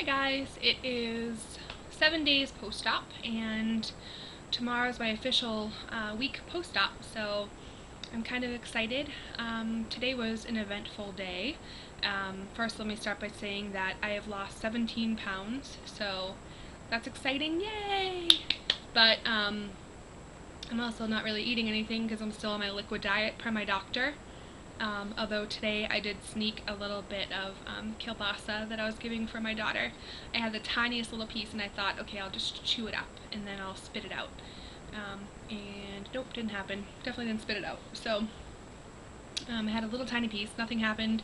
Hi guys, it is 7 days post-op and tomorrow's my official week post-op, so I'm kind of excited. Today was an eventful day. First, let me start by saying that I have lost 17 pounds, so that's exciting, yay! But I'm also not really eating anything because I'm still on my liquid diet per my doctor. Although today I did sneak a little bit of kielbasa that I was giving for my daughter. I had the tiniest little piece and I thought, okay, I'll just chew it up and then I'll spit it out. And nope, didn't happen. Definitely didn't spit it out. So I had a little tiny piece, nothing happened.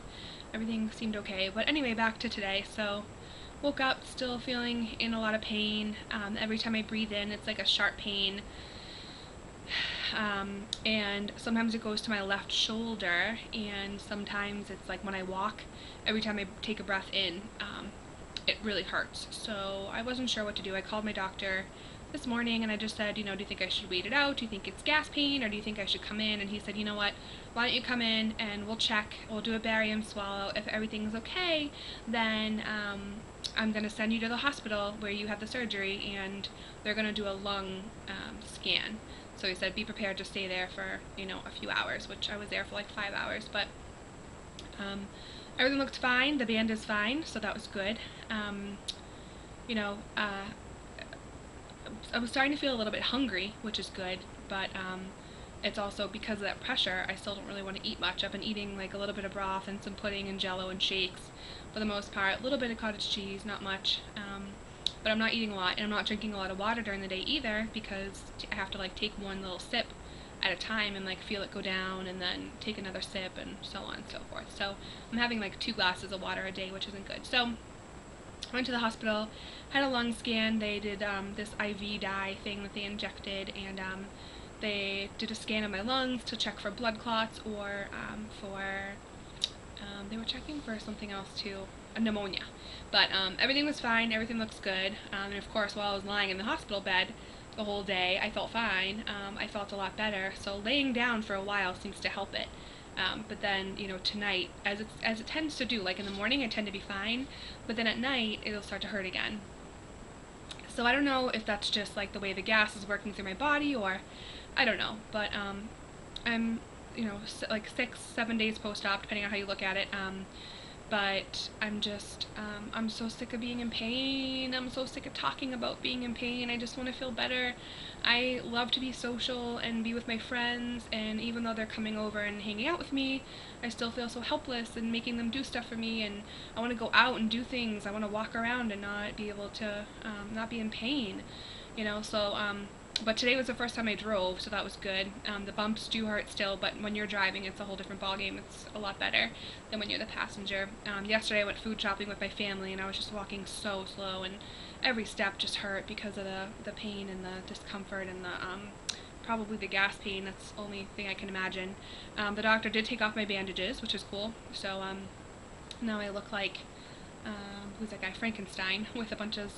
Everything seemed okay. But anyway, back to today. So woke up still feeling in a lot of pain. Every time I breathe in, it's like a sharp pain. And sometimes it goes to my left shoulder, and sometimes it's like when I walk, every time I take a breath in, it really hurts. So I wasn't sure what to do. I called my doctor this morning and I just said, do you think I should wait it out? Do you think it's gas pain, or do you think I should come in? And he said, you know what, why don't you come in and we'll check, we'll do a barium swallow. If everything's okay, then I'm going to send you to the hospital where you had the surgery and they're going to do a lung scan. So he said, be prepared to stay there for, a few hours, which I was there for like 5 hours, but everything looked fine. The band is fine, so that was good. You know, I was starting to feel a little bit hungry, which is good, but it's also because of that pressure, I still don't really want to eat much. I've been eating like a little bit of broth and some pudding and jello and shakes for the most part, a little bit of cottage cheese, not much. But I'm not eating a lot, and I'm not drinking a lot of water during the day either, because I have to like take one little sip at a time and like feel it go down and then take another sip and so on and so forth. So I'm having like 2 glasses of water a day, which isn't good. So I went to the hospital, had a lung scan. They did this IV dye thing that they injected, and they did a scan of my lungs to check for blood clots or they were checking for something else too, a pneumonia. But everything was fine, everything looks good. And of course, while I was lying in the hospital bed the whole day, I felt fine. I felt a lot better. So laying down for a while seems to help it. But then, tonight, as it tends to do, like in the morning I tend to be fine, but then at night it'll start to hurt again. So I don't know if that's just like the way the gas is working through my body, or I don't know. But I'm, like 6, 7 days post-op, depending on how you look at it. But I'm so sick of being in pain. I'm so sick of talking about being in pain. I just want to feel better. I love to be social and be with my friends, and even though they're coming over and hanging out with me, I still feel so helpless and making them do stuff for me, and I want to go out and do things. I want to walk around and not be able to, not be in pain, so, but today was the first time I drove, so that was good. The bumps do hurt still, but when you're driving, it's a whole different ballgame. It's a lot better than when you're the passenger. Yesterday I went food shopping with my family, and I was just walking so slow, and every step just hurt because of the pain and the discomfort and the probably the gas pain. That's the only thing I can imagine. The doctor did take off my bandages, which is cool. So now I look like who's that guy, Frankenstein, with a bunch of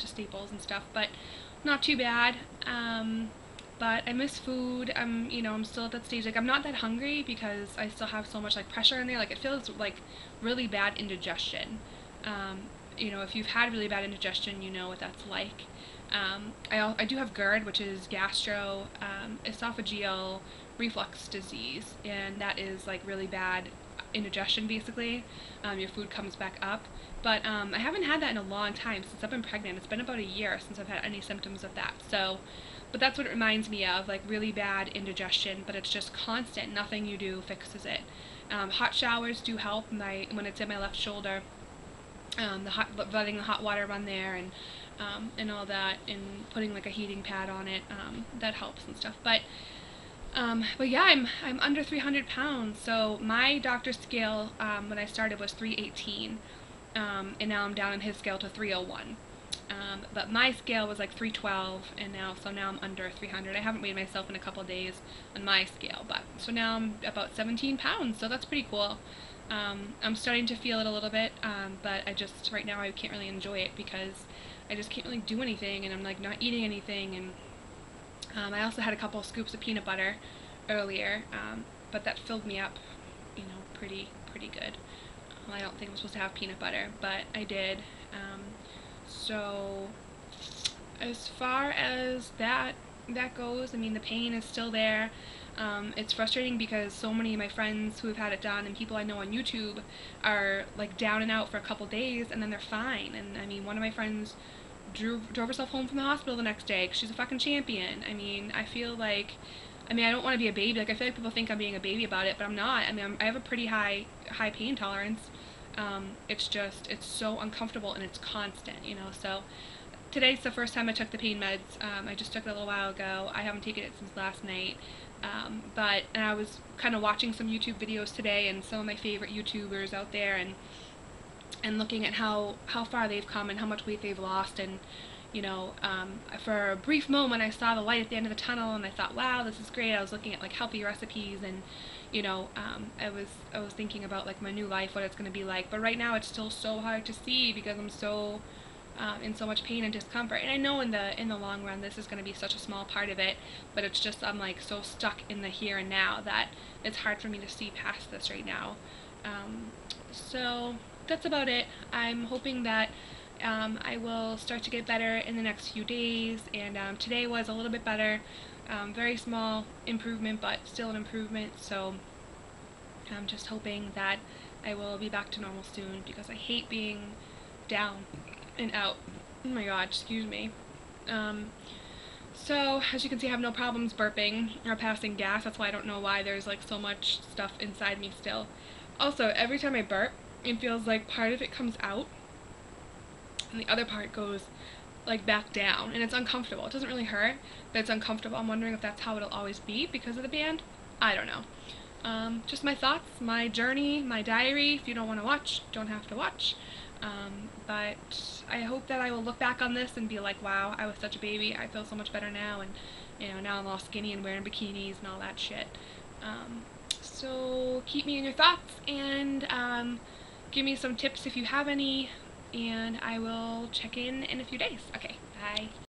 staples and stuff, but not too bad. But I miss food. I'm still at that stage. Like, I'm not that hungry because I still have so much like pressure in there. Like, it feels like really bad indigestion. If you've had really bad indigestion, you know what that's like. I do have GERD, which is esophageal reflux disease, and that is like really bad indigestion basically. Your food comes back up. But I haven't had that in a long time, since I've been pregnant. It's been about a year since I've had any symptoms of that. So, but that's what it reminds me of, like really bad indigestion, but it's just constant. Nothing you do fixes it. Hot showers do help when it's in my left shoulder. Letting the hot water run there and all that, and putting like a heating pad on it, that helps and stuff. But yeah, I'm under 300 pounds. So my doctor's scale when I started was 318, and now I'm down on his scale to 301. But my scale was like 312, and now I'm under 300. I haven't weighed myself in a couple of days on my scale, but so now I'm about 17 pounds. So that's pretty cool. I'm starting to feel it a little bit, but right now I can't really enjoy it because I just can't really do anything, and I'm like not eating anything, and I also had a couple of scoops of peanut butter earlier, but that filled me up, pretty good. Well, I don't think I'm supposed to have peanut butter, but I did. So as far as that goes, I mean, the pain is still there. It's frustrating because so many of my friends who have had it done and people I know on YouTube are like down and out for a couple days and then they're fine. And I mean, one of my friends drove herself home from the hospital the next day 'cause she's a fucking champion. I mean, I don't want to be a baby. Like, I feel like people think I'm being a baby about it, but I'm not. I mean, I have a pretty high pain tolerance. It's so uncomfortable and it's constant, you know. So today's the first time I took the pain meds. I just took it a little while ago. I haven't taken it since last night. And I was kind of watching some YouTube videos today and some of my favorite YouTubers out there and looking at how far they've come and how much weight they've lost. And for a brief moment I saw the light at the end of the tunnel and I thought, wow, this is great. I was looking at like healthy recipes and I was thinking about like my new life, what it's going to be like. But right now it's still so hard to see because I'm so in so much pain and discomfort. And I know in the long run this is going to be such a small part of it, but it's just I'm like so stuck in the here and now that it's hard for me to see past this right now. So that's about it. I'm hoping that I will start to get better in the next few days, and today was a little bit better. Very small improvement, but still an improvement, so I'm just hoping that I will be back to normal soon because I hate being down and out. Oh my god, excuse me. So, as you can see, I have no problems burping or passing gas. That's why I don't know why there's like so much stuff inside me still. Also, every time I burp, it feels like part of it comes out and the other part goes like back down, and it's uncomfortable. It doesn't really hurt, but it's uncomfortable. I'm wondering if that's how it'll always be because of the band. I don't know. Just my thoughts, my journey, my diary. If you don't want to watch, don't have to watch. But I hope that I will look back on this and be like, wow, I was such a baby. I feel so much better now, and now I'm all skinny and wearing bikinis and all that shit. So keep me in your thoughts and give me some tips if you have any, and I will check in a few days. Okay, bye.